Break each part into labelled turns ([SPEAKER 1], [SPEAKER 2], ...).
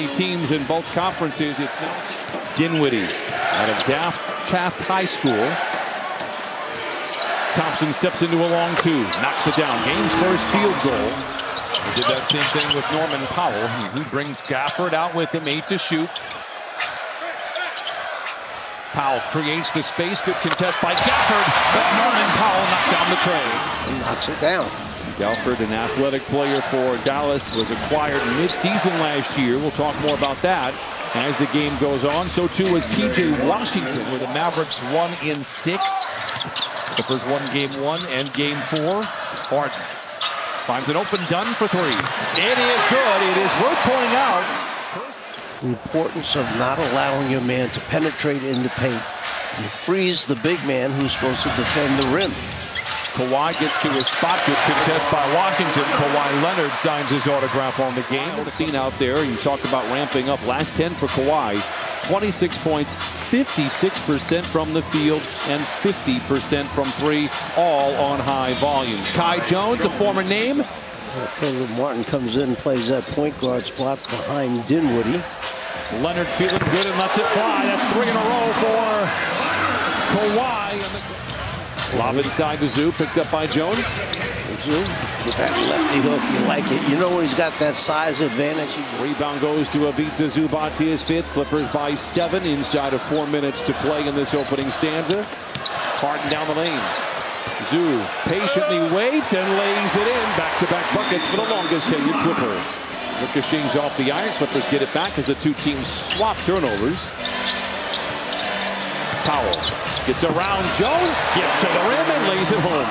[SPEAKER 1] Teams in both conferences. It's Dinwiddie out of Taft High School. Thompson steps into a long two, knocks it down. Game's first field goal. He did that same thing with Norman Powell. He brings Gafford out with him, 8 to shoot. Powell creates the space, good contest by Gafford, but Norman Powell knocked down the tray.
[SPEAKER 2] He knocks it down.
[SPEAKER 1] Gafford, an athletic player for Dallas, was acquired mid-season last year. We'll talk more about that as the game goes on. So too was P.J. Washington, where the Mavericks won in 6. Clippers won game 1 and game 4. Harden finds an open Dunn for 3. It is good. It is worth pointing out
[SPEAKER 2] The importance of not allowing your man to penetrate in the paint. You freeze the big man who's supposed to defend the rim.
[SPEAKER 1] Kawhi gets to his spot. Good contest by Washington. Kawhi Leonard signs his autograph on the game. The scene out there, you talk about ramping up. Last 10 for Kawhi. 26 points, 56% from the field, and 50% from 3, all on high volumes. Kai Jones, a former name.
[SPEAKER 2] Caleb Martin comes in, plays that point guard spot behind Dinwiddie.
[SPEAKER 1] Leonard feeling good and lets it fly. That's 3 in a row for Kawhi. Lob inside to Zoo, picked up by Jones.
[SPEAKER 2] Zoo, with that lefty hook, you like it. You know he's got that size advantage.
[SPEAKER 1] Rebound goes to Ivica Zubac, his 5th. Clippers by 7 inside of 4 minutes to play in this opening stanza. Harden down the lane. Zoo patiently waits and lays it in. Back-to-back buckets for the longest tenured Clipper. Ricochets off the iron. Clippers get it back as the two teams swap turnovers. Powell gets around Jones, gets to the rim and lays it home.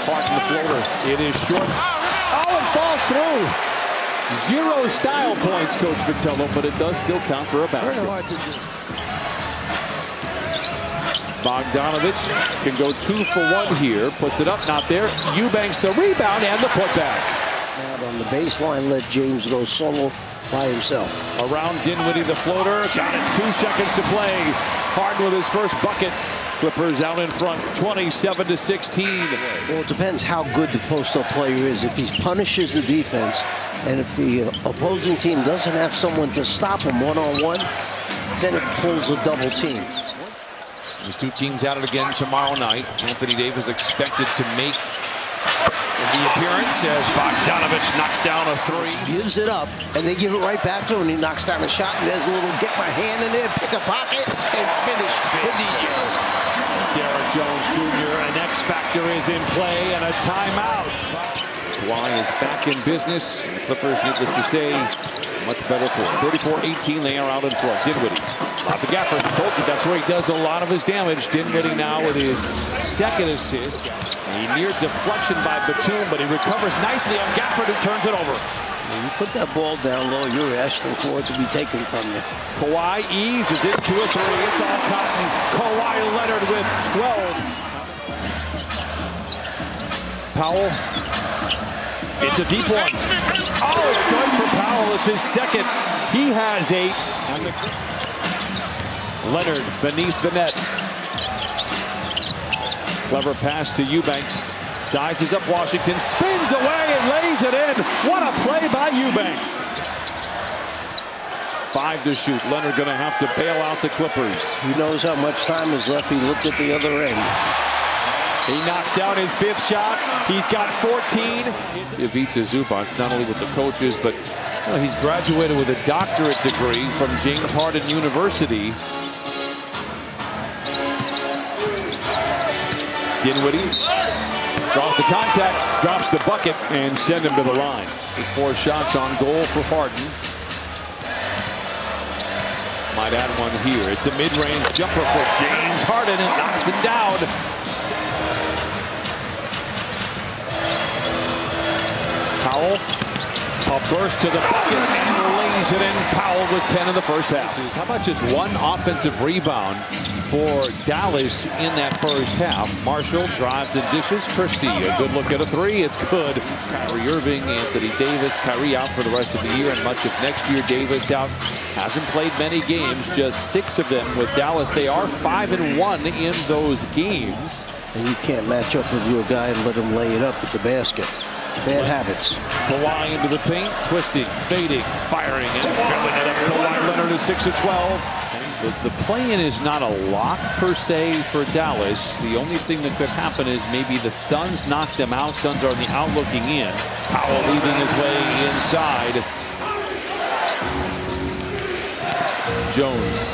[SPEAKER 1] Harden the floater. It is short. Oh, it falls through. 0 style points, Coach Vitello, but it does still count for a basket. Bogdanovich can go 2 for 1 here. Puts it up, not there. Eubanks the rebound and the putback.
[SPEAKER 2] Out on the baseline, let James go solo by himself.
[SPEAKER 1] Around Dinwiddie, the floater. Got it, 2 seconds to play. Harden with his first bucket. Clippers out in front, 27-16.
[SPEAKER 2] Well, it depends how good the post-up player is. If he punishes the defense, and if the opposing team doesn't have someone to stop him one-on-one, then it pulls a double team.
[SPEAKER 1] These two teams at it again tomorrow night. Anthony Davis expected to make the appearance as Bogdanovich knocks down a 3.
[SPEAKER 2] Gives it up, and they give it right back to him, and he knocks down a shot, and there's a little get my hand in there, pick a pocket, and finish.
[SPEAKER 1] Derrick Jones Jr., an X factor is in play, and a timeout. Kawhi is back in business. The Clippers, needless to say, much better for 34-18. They are out in front. Dinwiddie. Lob to Gafford. Told you that's where he does a lot of his damage. Dinwiddie now with his 2nd assist. A near deflection by Batum, but he recovers nicely on Gafford, who turns it over.
[SPEAKER 2] When you put that ball down low, you're asking for it to be taken from you.
[SPEAKER 1] Kawhi eases into a 3. It's all cotton. Kawhi Leonard with 12. Powell. It's a deep one. Oh, it's good for Powell. It's his 2nd. He has 8. Leonard beneath the net. Clever pass to Eubanks. Sizes up Washington. Spins away and lays it in. What a play by Eubanks. 5 to shoot. Leonard going to have to bail out the Clippers.
[SPEAKER 2] He knows how much time is left. He looked at the other end.
[SPEAKER 1] He knocks down his 5th shot. He's got 14. Ivica Zubac, not only with the coaches, but he's graduated with a doctorate degree from James Harding University. Dinwiddie draws the contact, drops the bucket, and send him to the line. His 4 shots on goal for Harden. Might add one here. It's a mid-range jumper for James Harden, and knocks it down. Powell, a burst to the bucket and lays it in. Powell with 10 in the first half. How about just 1 offensive rebound for Dallas in that first half? Marshall drives and dishes. Christie, a good look at a 3. It's good. It's Kyrie Irving, Anthony Davis. Kyrie out for the rest of the year and much of next year. Davis out. Hasn't played many games, just 6 of them with Dallas. They are 5-1 in those games.
[SPEAKER 2] And you can't match up with your guy and let him lay it up at the basket. Bad habits.
[SPEAKER 1] Kawhi into the paint, twisting, fading, firing, and filling it up. Kawhi Leonard is 6 of 12. The play-in is not a lock per se for Dallas. The only thing that could happen is maybe the Suns knock them out. Suns are on the out looking in. Powell leading his way inside. Jones.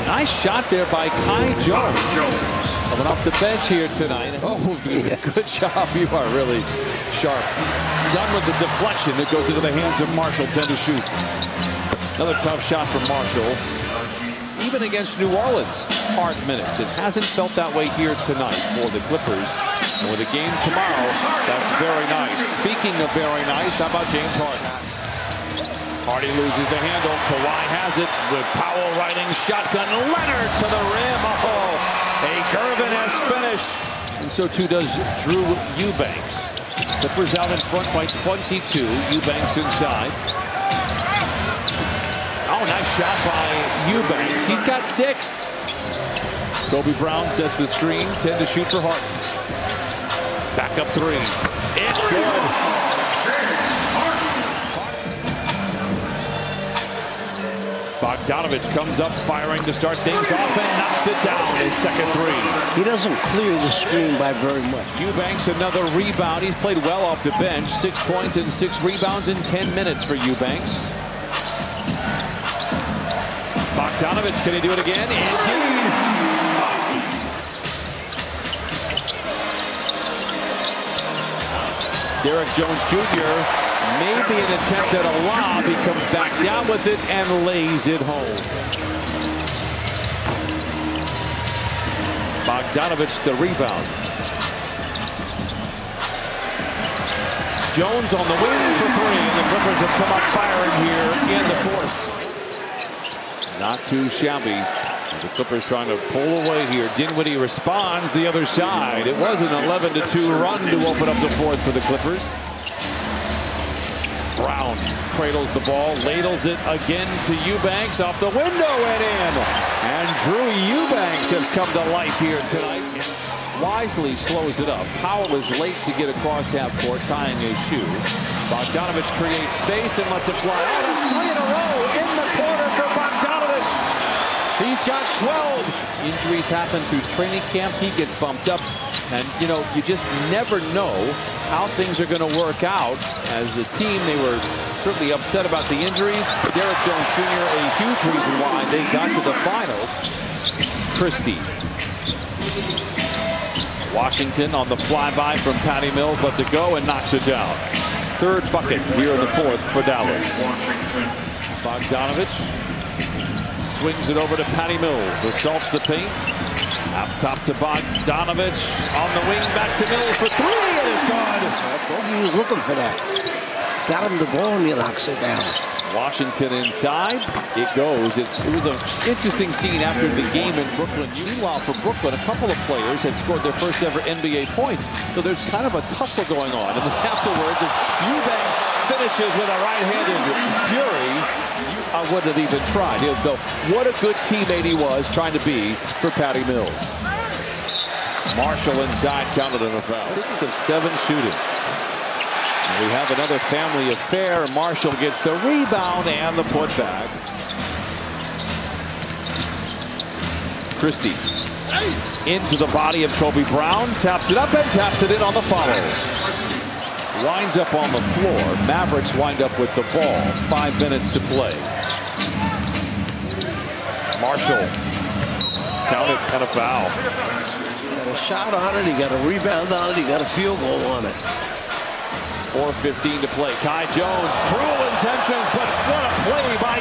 [SPEAKER 1] Nice shot there by Kai Jones. Coming off the bench here tonight. Oh, good job. You are really sharp. Done with the deflection that goes into the hands of Marshall. 10 to shoot. Another tough shot from Marshall. Even against New Orleans, hard minutes. It hasn't felt that way here tonight for the Clippers. And with a game tomorrow, that's very nice. Speaking of very nice, how about James Harden? Hardy loses the handle. Kawhi has it with Powell riding shotgun. Leonard to the rim. Oh, a Gervin-esque finish. And so too does Drew Eubanks. Clippers out in front by 22. Eubanks inside. Oh, nice shot by Eubanks. He's got 6. Kobe Brown sets the screen. 10 to shoot for Harden. Back up 3. It's good. Bogdanovich comes up firing to start things off and knocks it down. His second 3.
[SPEAKER 2] He doesn't clear the screen by very much.
[SPEAKER 1] Eubanks another rebound. He's played well off the bench. 6 points and 6 rebounds in 10 minutes for Eubanks. Bogdanovich, can he do it again? Indeed. Derek Jones Jr. maybe an attempt at a lob. He comes back down with it and lays it home. Bogdanovich the rebound. Jones on the wing for 3, and the Clippers have come up firing here in the 4th. Not too shabby. The Clippers trying to pull away here. Dinwiddie responds the other side. It was an 11-2 run to open up the 4th for the Clippers. Brown cradles the ball, ladles it again to Eubanks off the window and in. And Drew Eubanks has come to life here tonight. Wisely slows it up. Powell is late to get across half court, tying his shoe. Bogdanovich creates space and lets it fly. Oh, that's 3 in a row in the corner for Bogdanovich. He's got 12. Injuries happen through training camp. He gets bumped up. And, you know, you just never know how things are going to work out. As a team, they were certainly upset about the injuries. Derek Jones Jr., a huge reason why they got to the finals. Christie. Washington on the flyby from Patty Mills. Lets it go and knocks it down. 3rd bucket here in the 4th for Dallas. Bogdanovich swings it over to Patty Mills. Assaults the paint. Up top to Bogdanovich. On the wing, back to Mills for 3. It is good.
[SPEAKER 2] He was looking for that. Got him the ball and he knocks it down.
[SPEAKER 1] Washington inside. It goes. It was an interesting scene after the game in Brooklyn. Meanwhile, for Brooklyn, a couple of players had scored their first ever NBA points. So there's kind of a tussle going on. And then afterwards, as Eubanks finishes with a right-handed fury, I wouldn't have even tried. Though, what a good teammate he was trying to be for Patty Mills. Marshall inside, counted on a foul. 6 of 7 shooting. And we have another family affair. Marshall gets the rebound and the putback. Christie into the body of Kobe Brown. Taps it up and taps it in on the follow. Winds up on the floor. Mavericks wind up with the ball. 5 minutes to play. Marshall. Counted and a foul.
[SPEAKER 2] Got a shot on it. He got a rebound on it. He got a field goal on it.
[SPEAKER 1] 4:15 to play. Kai Jones, cruel intentions, but what a play by